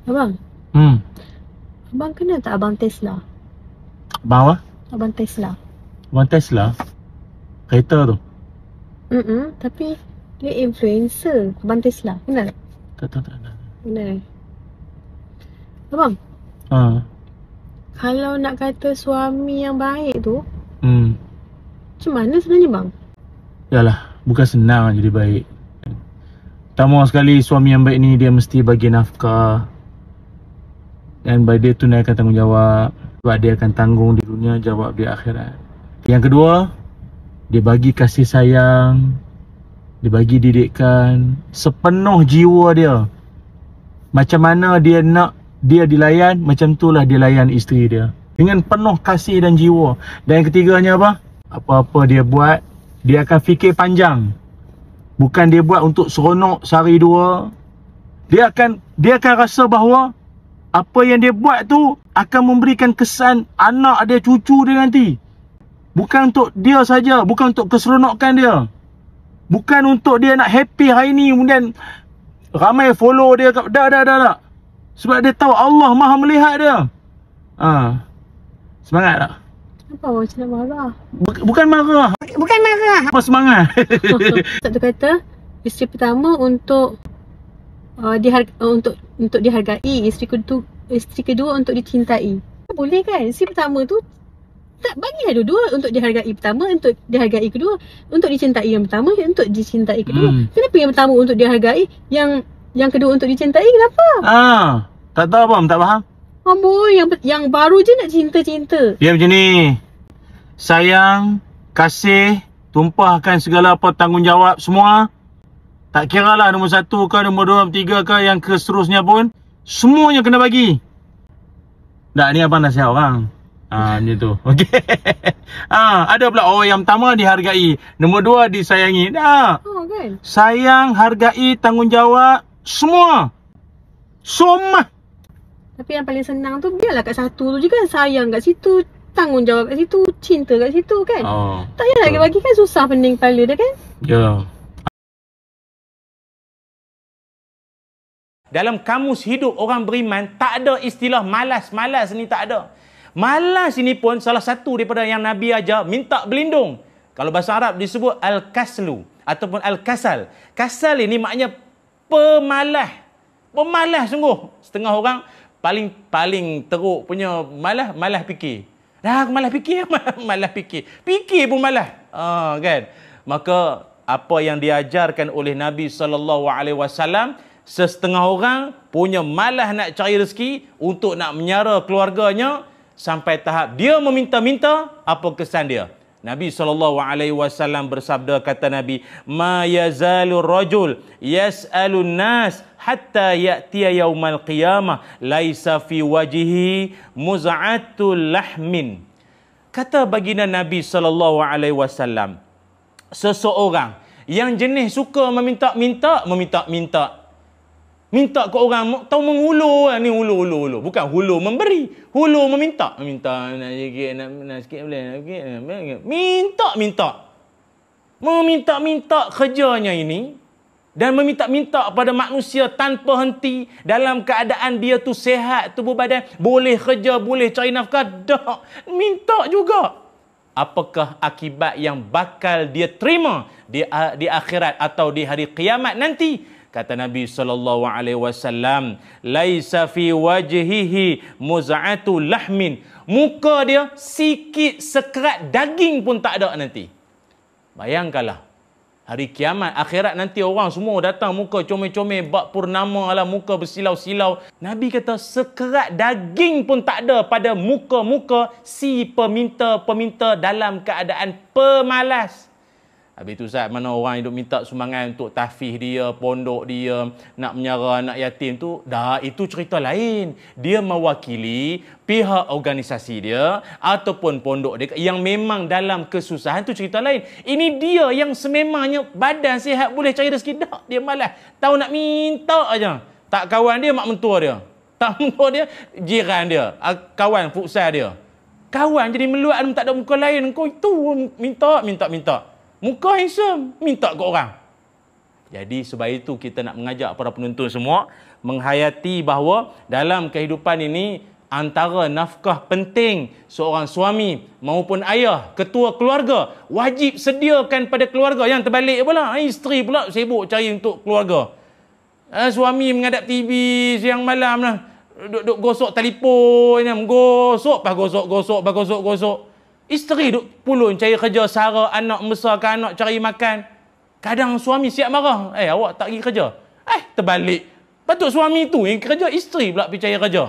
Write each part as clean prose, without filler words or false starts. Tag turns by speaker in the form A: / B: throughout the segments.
A: Abang,
B: Hmm.
A: abang kenal tak Abang Tesla?
B: Abang apa?
A: Abang Tesla.
B: Abang Tesla? Kereta tu?
A: Tapi dia influencer. Abang Tesla, kenal?
B: Tak.
A: Kenal. Abang,
B: Ha.
A: kalau nak kata suami yang baik tu,
B: Hmm.
A: macam mana sebenarnya bang?
B: Yalah, bukan senang jadi baik. Pertama sekali, suami yang baik ni dia mesti bagi nafkah dan dia tunaikan tanggungjawab. Sebab dia akan tanggung di dunia, jawab di akhirat. Yang kedua, dia bagi kasih sayang, dia bagi didikan sepenuh jiwa dia. Macam mana dia nak dia dilayan, macam itulah dia layan isteri dia, dengan penuh kasih dan jiwa. Dan yang ketiganya apa? Apa-apa dia buat, dia akan fikir panjang. Bukan dia buat untuk seronok sehari dua. Dia akan rasa bahawa apa yang dia buat tu akan memberikan kesan anak dia, cucu dia nanti. Bukan untuk dia saja, bukan untuk keseronokan dia. Bukan untuk dia nak happy hari ni kemudian ramai follow dia. Dah. Sebab dia tahu Allah Maha melihat dia. Semangat tak?
A: Kenapa abang macam nak marah?
B: Bukan marah. Apa semangat?
A: Satu kata, isteri pertama untuk untuk dihargai, isteri kedua untuk dicintai. Boleh kan? Isteri pertama tu tak, bagilah dua-dua, untuk dihargai pertama, untuk dihargai kedua, untuk dicintai yang pertama, untuk dicintai kedua. Kenapa yang pertama untuk dihargai, yang kedua untuk dicintai? Kenapa?
B: Tak tahu apa, tak faham.
A: Amboi, yang baru je nak cinta-cinta.
B: Dia macam ni. Sayang, kasih, tumpahkan segala apa tanggungjawab semua. Tak kira lah nombor 1 ke, nombor 2, nombor 3 ke, yang seterusnya pun, semuanya kena bagi. Tak, ni abang nasihat orang. Macam tu. Okey. Ada pula yang pertama dihargai, nombor 2 disayangi.
A: Kan?
B: Sayang, hargai, tanggungjawab semua. Semua.
A: Tapi yang paling senang tu, biarlah kat satu tu je kan. Sayang kat situ, tanggungjawab kat situ, cinta kat situ kan. Tak payah lagi bagi kan, susah pening kepala dah kan.
B: Ya.
C: Dalam kamus hidup orang beriman, tak ada istilah malas. Malas ni tak ada. Malas ini pun salah satu daripada yang Nabi ajar, minta berlindung. Kalau bahasa Arab disebut al-kaslu ataupun al-kasal. Kasal ini maknanya pemalas. Pemalas sungguh. Setengah orang paling teruk punya malas fikir. Dah malas fikir, malas fikir. Fikir pun malas. Kan? Maka apa yang diajarkan oleh Nabi SAW, setengah orang punya malas nak cari rezeki untuk nak menyara keluarganya sampai tahap dia meminta-minta. Apa kesan dia? Nabi SAW bersabda, kata Nabi, ma yazalur rajul yas'alun nas hatta ya'tiya yaumal qiyamah laisa fi wajhihi muz'atul lahmin. Kata baginda Nabi SAW, seseorang yang jenis suka meminta-minta ke orang, tahu menghulu ni, hulu bukan hulu memberi, hulu meminta nak sikit, nak sikit boleh, nak sikit, meminta kerjanya ini, dan meminta pada manusia tanpa henti dalam keadaan dia tu sihat, tubuh badan boleh kerja, boleh cari nafkah, dah minta juga. Apakah akibat yang bakal dia terima di akhirat atau di hari kiamat nanti? Kata Nabi SAW, laisa fi wajhihi muz'atu lahmin. Muka dia sikit sekerat daging pun tak ada nanti. Bayangkanlah, hari kiamat, akhirat nanti orang semua datang muka comel-comel, bak purnama lah, muka bersilau-silau. Nabi kata sekerat daging pun tak ada pada muka-muka si peminta dalam keadaan pemalas. Habis tu Ustaz, mana orang hidup minta sumbangan untuk tahfiz dia, pondok dia, nak menyara anak yatim tu, dah itu cerita lain. Dia mewakili pihak organisasi dia ataupun pondok dia yang memang dalam kesusahan, tu cerita lain. Ini dia yang sememangnya badan sihat, boleh cari rezeki, dah dia malas. Tahu nak minta aja. Tak kawan dia, mak mentua dia. Tak mentua dia, jiran dia, kawan futsal dia. Kawan jadi meluat, tak ada muka lain. Kau itu minta. Muka handsome, minta ke orang. Jadi sebab itu kita nak mengajak para penonton semua menghayati bahawa dalam kehidupan ini antara nafkah penting seorang suami maupun ayah, ketua keluarga, wajib sediakan pada keluarga. Yang terbalik pula, isteri pula sibuk cari untuk keluarga. Suami menghadap TV siang malam lah, duk gosok telefon, gosok, gosok. Isteri duk pulun cari kerja, sara anak, membesarkan anak, cari makan. Kadang suami siap marah, awak tak pergi kerja. Terbalik. Patut suami tu yang kerja, isteri pula pergi cari kerja.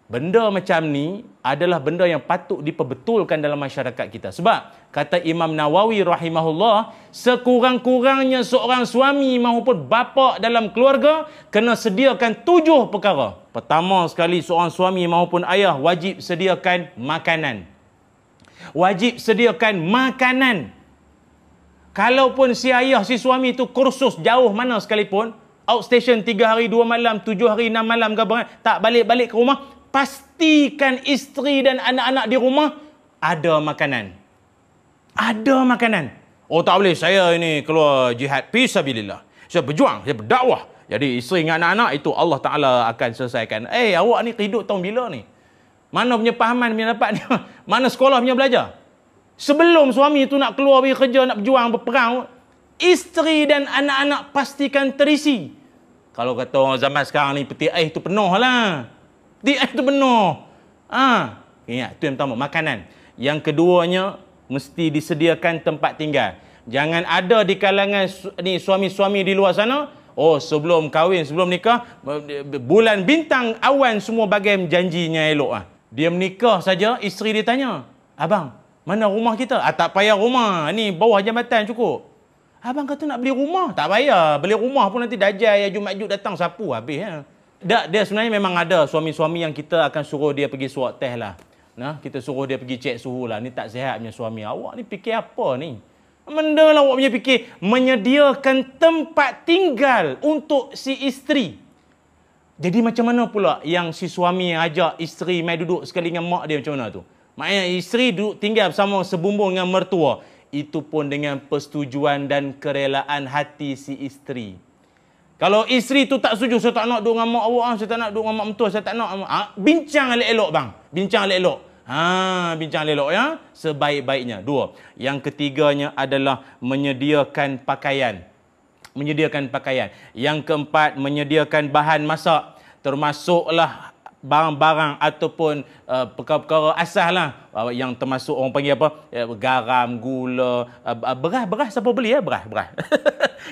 C: Benda macam ni adalah benda yang patut diperbetulkan dalam masyarakat kita. Sebab kata Imam Nawawi rahimahullah, sekurang-kurangnya seorang suami maupun bapa dalam keluarga kena sediakan 7 perkara. Pertama sekali, seorang suami maupun ayah wajib sediakan makanan. Wajib sediakan makanan. Kalaupun si ayah, si suami tu kursus jauh mana sekalipun, outstation 3 hari 2 malam, 7 hari 6 malam ke apa, tak balik-balik ke rumah, pastikan isteri dan anak-anak di rumah ada makanan. Ada makanan. Oh tak boleh, saya ini keluar jihad fisabilillah. Saya berjuang, saya berdakwah. Jadi isteri dengan anak-anak itu Allah Ta'ala akan selesaikan. Awak ni hidup tahun bila ni? Mana punya pahaman punya dapat ni? Mana sekolah punya belajar? Sebelum suami itu nak keluar pergi kerja, nak berjuang, berperang, isteri dan anak-anak pastikan terisi. Kalau kata orang zaman sekarang ni, peti air tu penuh lah. Peti air tu penuh. Ingat, itu yang pertama, makanan. Yang keduanya, mesti disediakan tempat tinggal. Jangan ada di kalangan ni suami-suami di luar sana, sebelum kahwin, sebelum nikah, bulan bintang awan semua bagai janjinya elok. Dia menikah saja, isteri dia tanya, abang, mana rumah kita? Tak payah rumah. Ni bawah jambatan cukup. Abang kata nak beli rumah. Tak payah. Beli rumah pun nanti Dajjal, Ya'juj datang sapu habis. Dia sebenarnya memang ada suami-suami yang kita akan suruh dia pergi swab test lah. Kita suruh dia pergi cek suhu lah. Ni tak sihat punya suami. Awak ni fikir apa ni? Benda lah awak punya fikir. Menyediakan tempat tinggal untuk si isteri. Jadi macam mana pula yang si suami ajak isteri mai duduk sekali dengan mak dia, macam mana tu? Maknanya isteri duduk tinggal bersama sebumbung dengan mertua. Itu pun dengan persetujuan dan kerelaan hati si isteri. Kalau isteri tu tak setuju, saya tak nak duduk dengan mak awak, saya tak nak duduk dengan mak mentua, saya tak nak. Bincang elok-elok bang. Bincang elok-elok. Bincang elok ya. Sebaik-baiknya. 2. Yang ketiganya adalah menyediakan pakaian. Menyediakan pakaian. Yang keempat, menyediakan bahan masak. Termasuklah barang-barang ataupun perkara-perkara asas lah. Yang termasuk orang panggil apa? Garam, gula, beras siapa beli ya? Beras.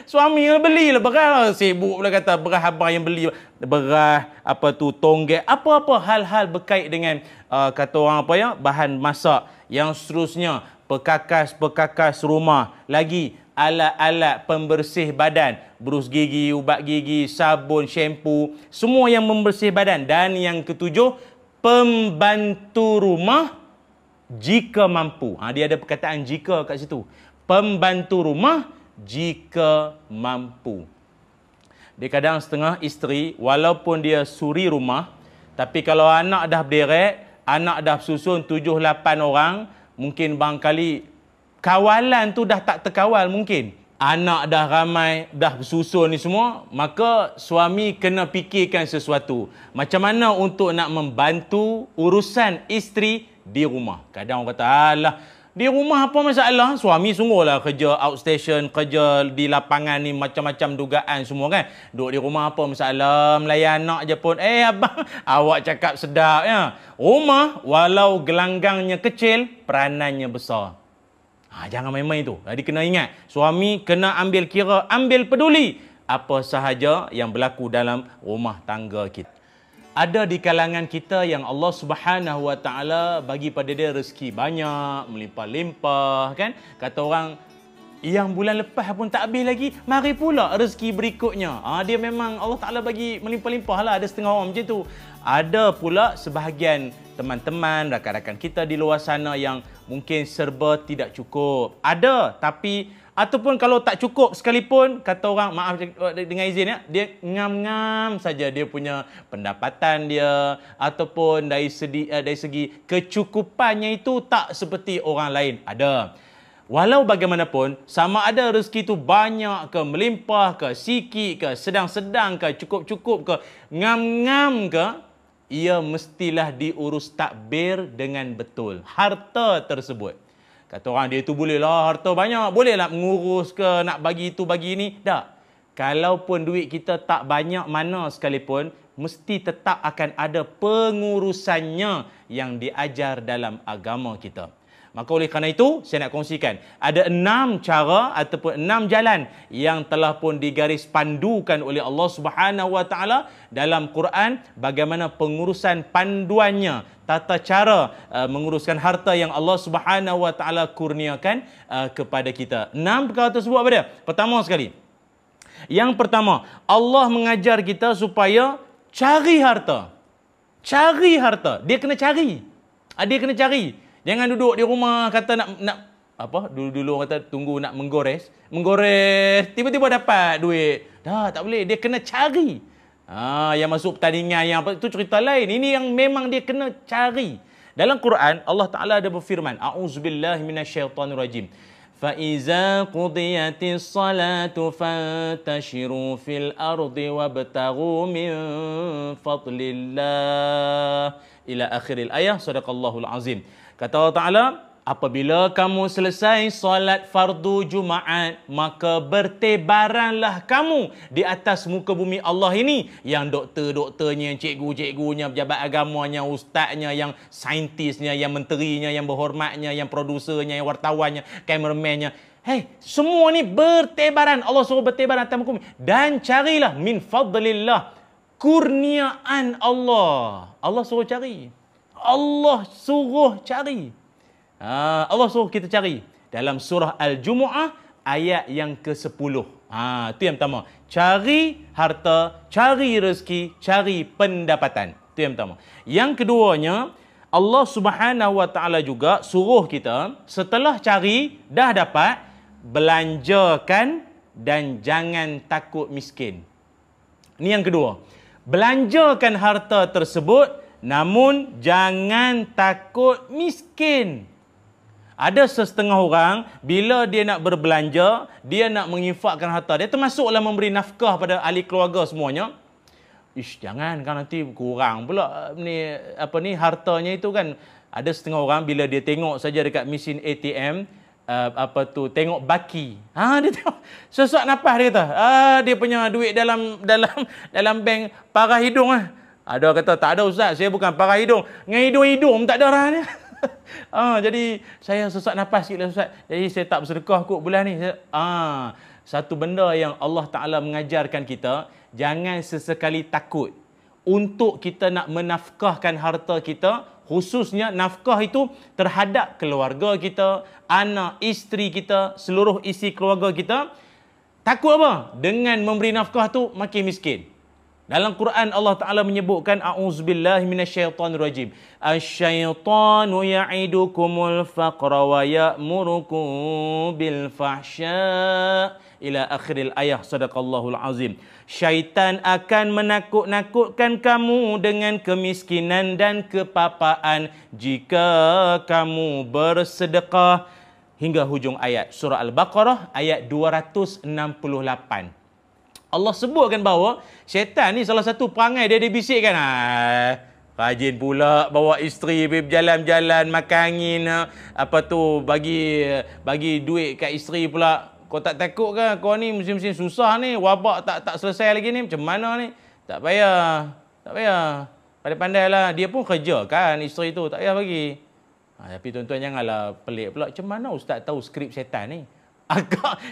C: Suami belilah beras. Sibuk pula kata beras abang yang beli. Beras, tonggek, apa-apa hal-hal berkait dengan kata orang apa ya? Bahan masak. Yang seterusnya, perkakas rumah. Lagi, alat-alat pembersih badan, berus gigi, ubat gigi, sabun, shampoo, semua yang membersih badan. Dan yang ketujuh, pembantu rumah jika mampu. Dia ada perkataan jika kat situ. Pembantu rumah jika mampu. Dia kadang setengah isteri, walaupun dia suri rumah, tapi kalau anak dah berderet, anak dah susun 7-8 orang, mungkin barangkali kawalan tu dah tak terkawal mungkin. Anak dah ramai, dah susun ni semua, maka suami kena fikirkan sesuatu. Macam mana untuk nak membantu urusan isteri di rumah. Kadang orang kata, alah, di rumah apa masalah? Suami sungguhlah kerja outstation, kerja di lapangan ni, macam-macam dugaan semua kan. Duduk di rumah apa masalah? Melayan anak je pun. Abang, awak cakap sedap ya. Rumah, walau gelanggangnya kecil, peranannya besar. Jangan main-main tu. Jadi kena ingat, suami kena ambil kira, ambil peduli apa sahaja yang berlaku dalam rumah tangga kita. Ada di kalangan kita yang Allah Subhanahu Wa Taala bagi pada dia rezeki banyak, melimpah-limpah kan. Kata orang, yang bulan lepas pun tak habis lagi, mari pula rezeki berikutnya. Dia memang Allah Ta'ala bagi melimpah-limpah lah. Ada setengah orang macam tu. Ada pula sebahagian teman-teman, rakan-rakan kita di luar sana yang mungkin serba tidak cukup. Ada, tapi ataupun kalau tak cukup sekalipun, kata orang, maaf dengan izin ya, dia ngam-ngam saja dia punya pendapatan dia, ataupun dari segi kecukupannya itu tak seperti orang lain. Ada. Walau bagaimanapun, sama ada rezeki itu banyak ke, melimpah ke, sikit ke, sedang-sedang ke, cukup-cukup ke, ngam-ngam ke, ia mestilah diurus takbir dengan betul. Harta tersebut. Kata orang dia tu bolehlah harta banyak, bolehlah mengurus ke, nak bagi itu bagi ini. Tak. Kalaupun duit kita tak banyak mana sekalipun, mesti tetap akan ada pengurusannya yang diajar dalam agama kita. Maka oleh kerana itu, saya nak kongsikan. Ada 6 cara ataupun 6 jalan yang telah pun digaris pandukan oleh Allah Subhanahu Wa Taala dalam Quran, bagaimana pengurusan panduannya, tata cara menguruskan harta yang Allah Subhanahu Wa Taala kurniakan kepada kita. 6 perkara tersebut apa dia? Pertama sekali. Yang pertama, Allah mengajar kita supaya cari harta. Cari harta. Dia kena cari. Dia kena cari. Jangan duduk di rumah kata nak apa? Dulu orang kata tunggu nak menggores. Menggores, tiba-tiba dapat duit. Dah, tak boleh. Dia kena cari. Yang masuk pertandingan yang apa, itu cerita lain. Ini yang memang dia kena cari. Dalam Quran, Allah Taala ada berfirman, A'udzubillahi minasyaitonirrajim. فَإِذَا قُضِيَتِ الصَّلَاةُ فَانْتَشِرُوا فِي الْأَرْضِ وَابْتَغُوا مِنْ فَضْلِ اللَّهِ إِلَى آخِرِ الْآيَةِ Sadaqallahul Azim. Kata Allah Ta'ala, apabila kamu selesai solat fardu Jumaat, maka bertebaranlah kamu di atas muka bumi Allah ini. Yang doktor-doktornya, cikgu-cikgunya, pejabat agamanya, ustaznya, yang saintisnya, yang menterinya, yang berhormatnya, yang produsernya, yang wartawannya, kameramannya. Hei, semua ni bertebaran. Allah suruh bertebaran atas muka bumi. Dan carilah min fadlillah. Kurniaan Allah. Allah suruh cari. Allah suruh cari. Allah suruh kita cari. Dalam surah Al-Jumu'ah ayat yang ke-10. Itu yang pertama. Cari harta, cari rezeki, cari pendapatan. Itu yang pertama. Yang keduanya, Allah Subhanahu Wa Taala juga suruh kita setelah cari, dah dapat, belanjakan dan jangan takut miskin. Ini yang kedua. Belanjakan harta tersebut, namun jangan takut miskin. Ada setengah orang, bila dia nak berbelanja, dia nak menginfakkan harta dia, termasuklah memberi nafkah pada ahli keluarga semuanya. Jangan kan nanti kurang pula ni hartanya itu kan. Ada setengah orang bila dia tengok saja dekat mesin ATM, tengok baki. Dia tengok sesak nafas dia kata. Dia punya duit dalam bank parah hidung ah. Ada kata tak ada ustaz, saya bukan parah hidung. Dengan hidung-hidung tak ada rahnya. Jadi saya sesak nafas sikitlah ustaz. Jadi saya tak bersedekah kot bulan ni. Satu benda yang Allah Taala mengajarkan kita, jangan sesekali takut untuk kita nak menafkahkan harta kita, khususnya nafkah itu terhadap keluarga kita, anak, isteri kita, seluruh isi keluarga kita. Takut apa? Dengan memberi nafkah tu makin miskin. Dalam Quran Allah Ta'ala menyebutkan A'udzubillahi minasyaitonirrajim. Asyaitanu ya'idukumul faqra wa ya'murukum bil fahsya ila akhiril ayah. Sadaqallahul azim. Syaitan akan menakut-nakutkan kamu dengan kemiskinan dan kepapaan jika kamu bersedekah. Hingga hujung ayat. Surah Al-Baqarah ayat 268. Allah sebutkan bahawa syaitan ni salah satu perangai dia bisikkan. Rajin pula bawa isteri pergi berjalan-jalan, makan angin, bagi duit kat isteri pula. Kau tak takut ke kau ni musim-musim susah ni, wabak tak selesai lagi ni, macam mana ni? Tak payah. Pandai-pandailah. Dia pun kerja kan isteri tu, tak payah bagi. Tapi tuan-tuan janganlah pelik pula. Macam mana ustaz tahu skrip syaitan ni?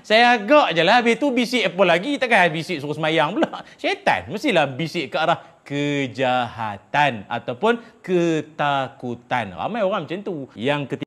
C: Saya agak je lah. Habis tu bisik apa lagi? Takkan bisik suruh semayang pula. Syaitan mestilah bisik ke arah kejahatan ataupun ketakutan. Ramai orang macam tu. Yang ketiga,